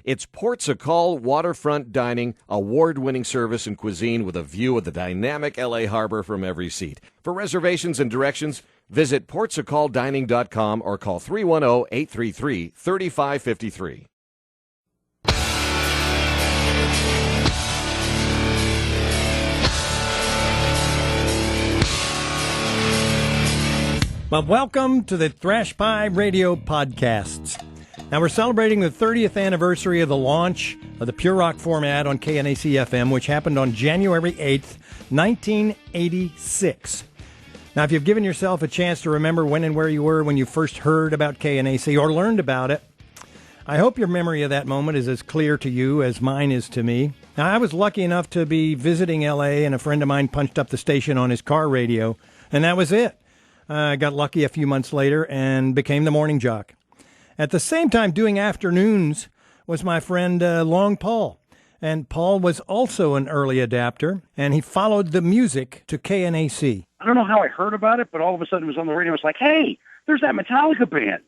It's Ports a Call waterfront dining, award-winning service and cuisine with a view of the dynamic L.A. harbor from every seat. For reservations and directions, visit portsacalldining.com or call 310-833-3553. Well, welcome to the Thrashpie Radio Podcasts. Now, we're celebrating the 30th anniversary of the launch of the Pure Rock format on KNAC-FM, which happened on January 8th, 1986. Now, if you've given yourself a chance to remember when and where you were when you first heard about KNAC or learned about it, I hope your memory of that moment is as clear to you as mine is to me. Now, I was lucky enough to be visiting L.A., and a friend of mine punched up the station on his car radio, and that was it. I got lucky a few months later and became the morning jock. At the same time, doing afternoons was my friend Long Paul. And Paul was also an early adapter, and he followed the music to KNAC. I don't know how I heard about it, but all of a sudden it was on the radio. It's like, hey, there's that Metallica band.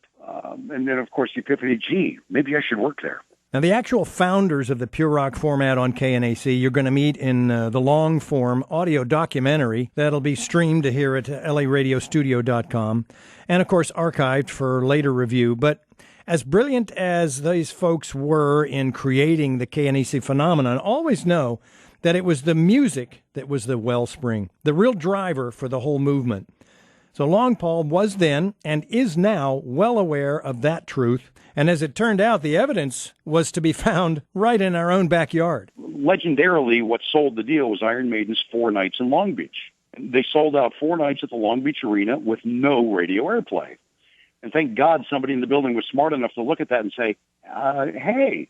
And then, of course, the epiphany, gee, maybe I should work there. Now, the actual founders of the Pure Rock format on KNAC, you're going to meet in the long-form audio documentary that'll be streamed here at laradiostudio.com and, of course, archived for later review. But as brilliant as these folks were in creating the KNAC phenomenon, always know that it was the music that was the wellspring, the real driver for the whole movement. So Long Paul was then and is now well aware of that truth. And as it turned out, the evidence was to be found right in our own backyard. Legendarily, what sold the deal was Iron Maiden's 4 nights in Long Beach. They sold out 4 nights at the Long Beach Arena with no radio airplay. And thank God somebody in the building was smart enough to look at that and say, hey,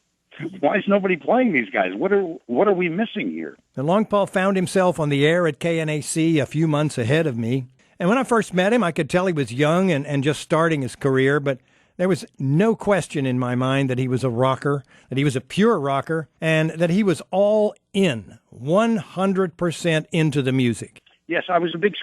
why is nobody playing these guys? What are we missing here? And Long Paul found himself on the air at KNAC a few months ahead of me. And when I first met him, I could tell he was young and just starting his career, but there was no question in my mind that he was a rocker, that he was a pure rocker, and that he was all in, 100% into the music. Yes, I was a big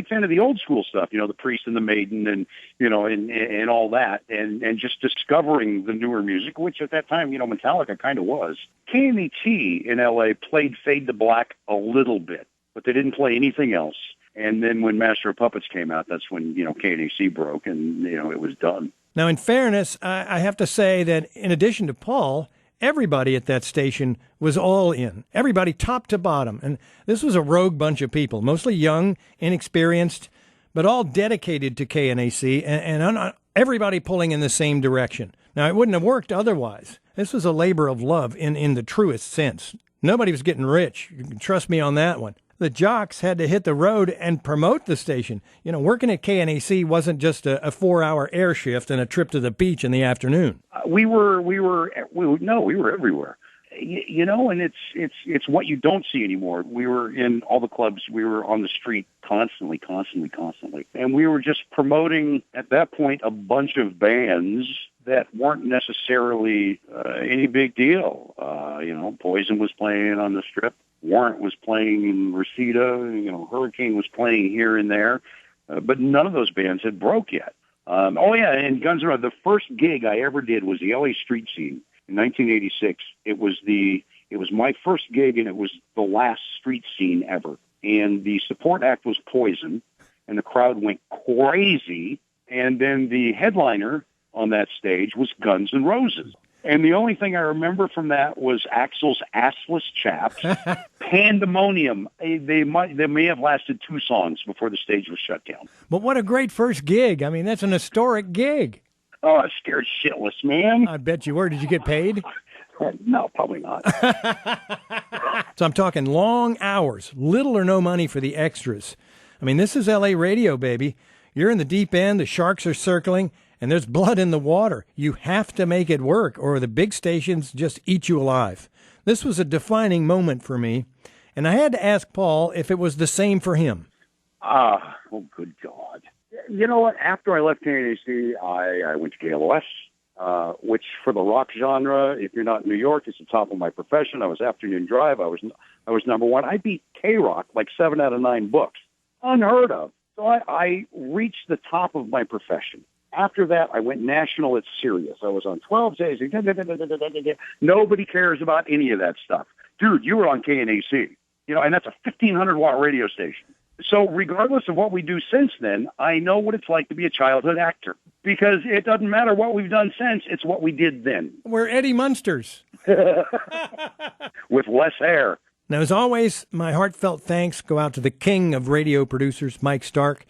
fan of the old school stuff, the Priest and the Maiden and, and all that, and just discovering the newer music, which at that time, Metallica kind of was. KNAC in L.A. played Fade to Black a little bit, but they didn't play anything else. And then when Master of Puppets came out, that's when, KNAC broke and, it was done. Now, in fairness, I have to say that in addition to Paul, everybody at that station was all in. Everybody top to bottom. And this was a rogue bunch of people, mostly young, inexperienced, but all dedicated to KNAC and everybody pulling in the same direction. Now, it wouldn't have worked otherwise. This was a labor of love in the truest sense. Nobody was getting rich. You can trust me on that one. The jocks had to hit the road and promote the station. Working at KNAC wasn't just a 4-hour air shift and a trip to the beach in the afternoon. We were everywhere. And it's what you don't see anymore. We were in all the clubs. We were on the street constantly. And we were just promoting, at that point, a bunch of bands that weren't necessarily any big deal. Poison was playing on the Strip. Warrant was playing in Reseda, Hurricane was playing here and there, but none of those bands had broke yet. And Guns N' Roses, the first gig I ever did was the LA Street Scene in 1986. It was my first gig, and it was the last street scene ever. And the support act was Poison, and the crowd went crazy. And then the headliner on that stage was Guns N' Roses. And the only thing I remember from that was Axl's assless chaps, pandemonium. They may have lasted 2 songs before the stage was shut down. But what a great first gig. I mean, that's an historic gig. Oh, I was scared shitless, man. I bet you were. Did you get paid? No, probably not. So I'm talking long hours, little or no money for the extras. I mean, this is LA radio, baby. You're in the deep end, the sharks are circling, and there's blood in the water. You have to make it work, or the big stations just eat you alive. This was a defining moment for me, and I had to ask Paul if it was the same for him. Oh, good God. You know what? After I left KNAC, I went to KLOS, which for the rock genre, if you're not in New York, it's the top of my profession. I was afternoon drive. I was number one. I beat K-Rock like 7 out of 9 books. Unheard of. So I reached the top of my profession. After that, I went national at Sirius. I was on 12 days. Nobody cares about any of that stuff. Dude, you were on KNAC, and that's a 1,500-watt radio station. So regardless of what we do since then, I know what it's like to be a childhood actor, because it doesn't matter what we've done since, it's what we did then. We're Eddie Munsters. With less hair. Now, as always, my heartfelt thanks go out to the king of radio producers, Mike Stark.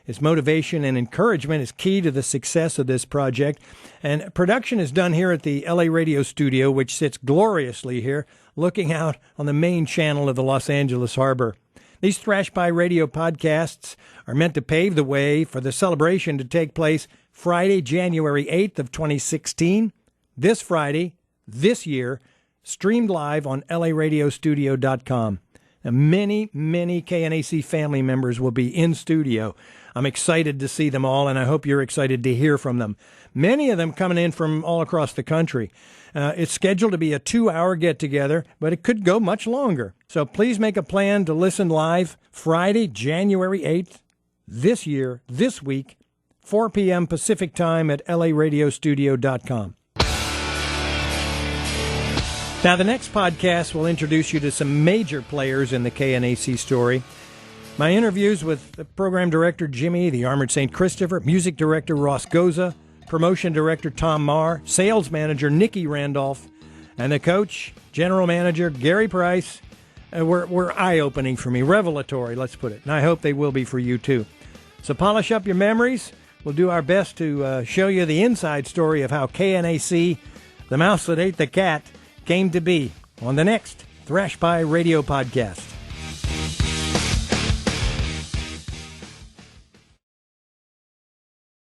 His motivation and encouragement is key to the success of this project. And production is done here at the LA Radio Studio, which sits gloriously here, looking out on the main channel of the Los Angeles Harbor. These Thrashpie Radio podcasts are meant to pave the way for the celebration to take place Friday, January 8th of 2016. This Friday, this year, streamed live on laradiostudio.com. Now, many KNAC family members will be in studio. I'm excited to see them all, and I hope you're excited to hear from them. Many of them coming in from all across the country. It's scheduled to be a 2-hour get-together, but it could go much longer. So please make a plan to listen live Friday, January 8th, this year, this week, 4 p.m. Pacific Time at laradiostudio.com. Now, the next podcast will introduce you to some major players in the KNAC story. My interviews with the program director Jimmy, the Armored St. Christopher, music director Ross Goza, promotion director Tom Marr, sales manager Nikki Randolph, and the coach, general manager Gary Price were eye-opening for me, revelatory, let's put it. And I hope they will be for you, too. So polish up your memories. We'll do our best to show you the inside story of how KNAC, the mouse that ate the cat, came to be on the next Thrashpie Radio Podcast.